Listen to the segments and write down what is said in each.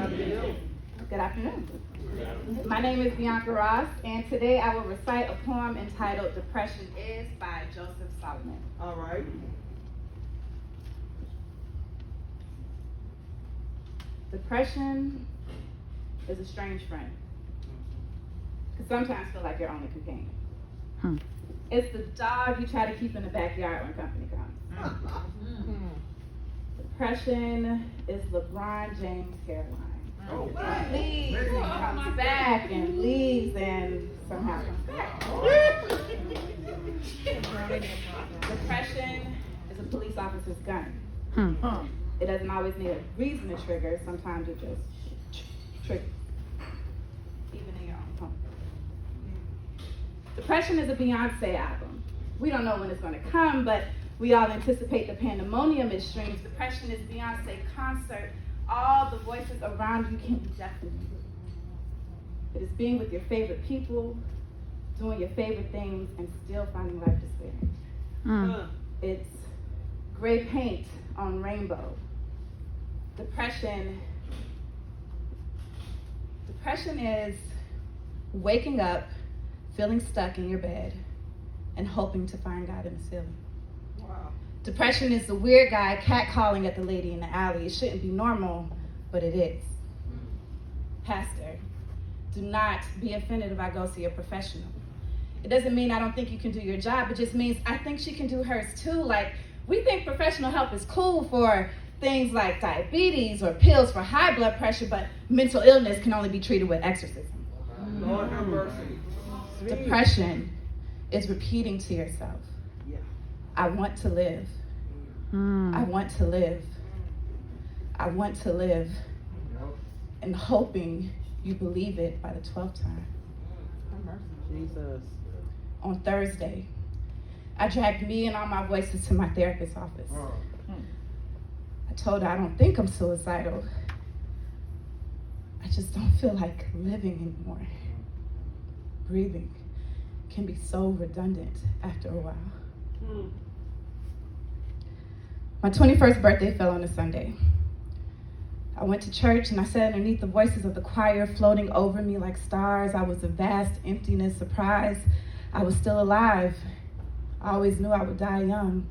Good afternoon. My name is Bianca Ross, and today I will recite a poem entitled Depression Is by Joseph Solomon. All right. Depression is a strange friend. Can sometimes feel like your only companion. It's the dog you try to keep in the backyard when company comes. Depression is LeBron James' hairline. Oh, Leaves and comes back and leaves and somehow comes back. Depression is a police officer's gun. It doesn't always need a reason to trigger. Sometimes it just triggers, even in your own home. Depression is a Beyonce album. We don't know when it's going to come, but we all anticipate the pandemonium it streams. Depression is Beyonce concert. All the voices around you can be deafening. It is being with your favorite people, doing your favorite things, and still finding life despairing. It's gray paint on rainbow. Depression is waking up, feeling stuck in your bed, and hoping to find God in the ceiling. wow. Depression is the weird guy catcalling at the lady in the alley. It shouldn't be normal, but it is. Pastor, do not be offended if I go see a professional. It doesn't mean I don't think you can do your job. It just means I think she can do hers too. Like, we think professional help is cool for things like diabetes or pills for high blood pressure, but mental illness can only be treated with exorcism. Lord have mercy. Depression is repeating to yourself, Yeah. I want to live. I want to live. I want to live. And hoping you believe it by the 12th time. Jesus. On Thursday, I dragged me and all my voices to my therapist's office. I told her I don't think I'm suicidal. I just don't feel like living anymore. Breathing can be so redundant after a while. My 21st birthday fell on a Sunday. I went to church and I sat underneath the voices of the choir floating over me like stars. I was a vast emptiness, surprised I was still alive. I always knew I would die young.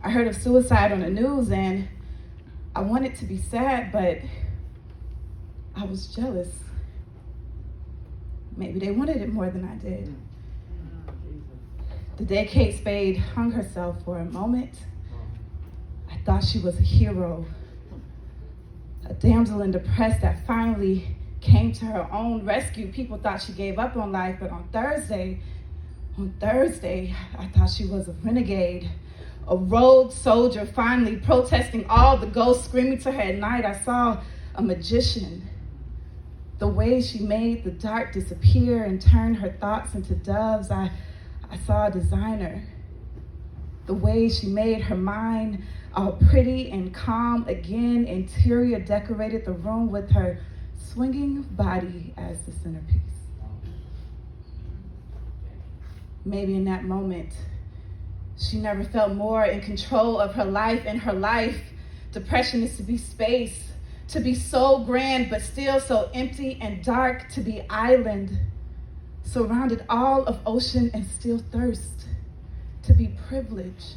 I heard of suicide on the news and I wanted to be sad, but I was jealous. Maybe they wanted it more than I did. The day Kate Spade hung herself for a moment, I thought she was a hero. A damsel in distress that finally came to her own rescue. People thought she gave up on life, but on Thursday, I thought she was a renegade, a rogue soldier finally protesting all the ghosts screaming to her at night. I saw a magician. The way she made the dark disappear and turned her thoughts into doves. I saw a designer. The way she made her mind all pretty and calm again. Interior decorated the room with her swinging body as the centerpiece. Maybe in that moment, she never felt more in control of her life. In her life, depression is to be space, to be so grand but still so empty and dark, to be island, surrounded all of ocean and still thirst, to be privileged,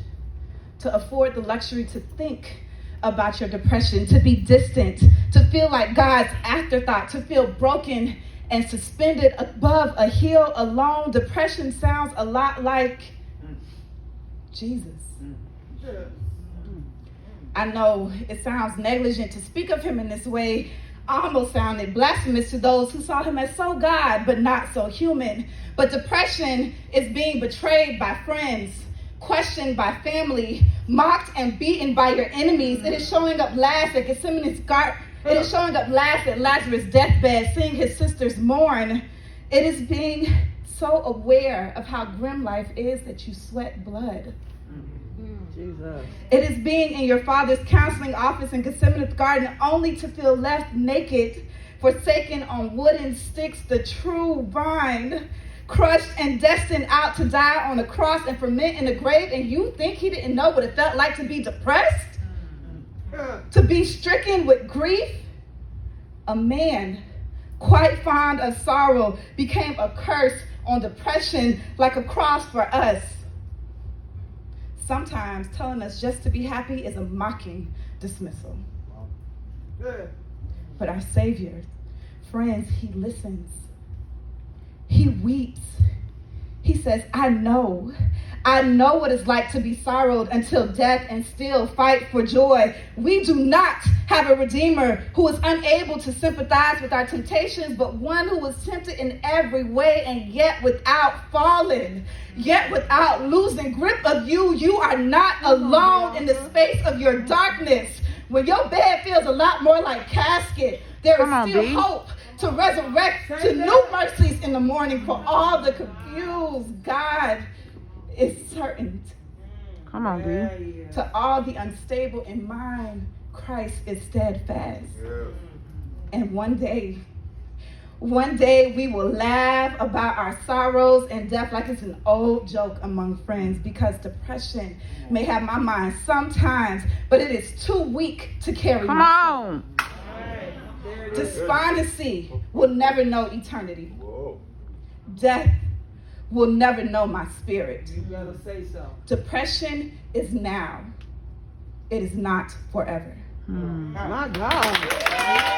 to afford the luxury to think about your depression, to be distant, to feel like God's afterthought, to feel broken and suspended above a hill alone. Depression sounds a lot like Jesus. I know it sounds negligent to speak of him in this way, almost sounded blasphemous to those who saw him as so God, but not so human. But depression is being betrayed by friends, questioned by family, mocked and beaten by your enemies. It is showing up last at Gethsemane's garden. It is showing up last at Lazarus' deathbed, seeing his sisters mourn. It is being so aware of how grim life is that you sweat blood. Jesus. It is being in your father's counseling office in Gethsemane's garden only to feel left naked, forsaken on wooden sticks, the true vine, crushed and destined out to die on a cross and ferment in the grave, and you think he didn't know what it felt like to be depressed? To be stricken with grief? A man quite fond of sorrow became a curse on depression, like a cross for us. Sometimes telling us just to be happy is a mocking dismissal. Good. But our Savior, friends, he listens. He weeps. He says, I know what it's like to be sorrowed until death and still fight for joy. We do not have a Redeemer who is unable to sympathize with our temptations, but one who was tempted in every way and yet without falling, yet without losing grip of you. You are not alone in the space of your darkness. When your bed feels a lot more like casket, there is still hope to resurrect to new mercies in the morning for all the confused. God is certain. Come on, B. To all the unstable in mind, Christ is steadfast. And one day we will laugh about our sorrows and death like it's an old joke among friends, because depression may have my mind sometimes, but it is too weak to carry. Come on. Despondency will never know eternity. Death will never know my spirit. You better say so. Depression is now. It is not forever. My God.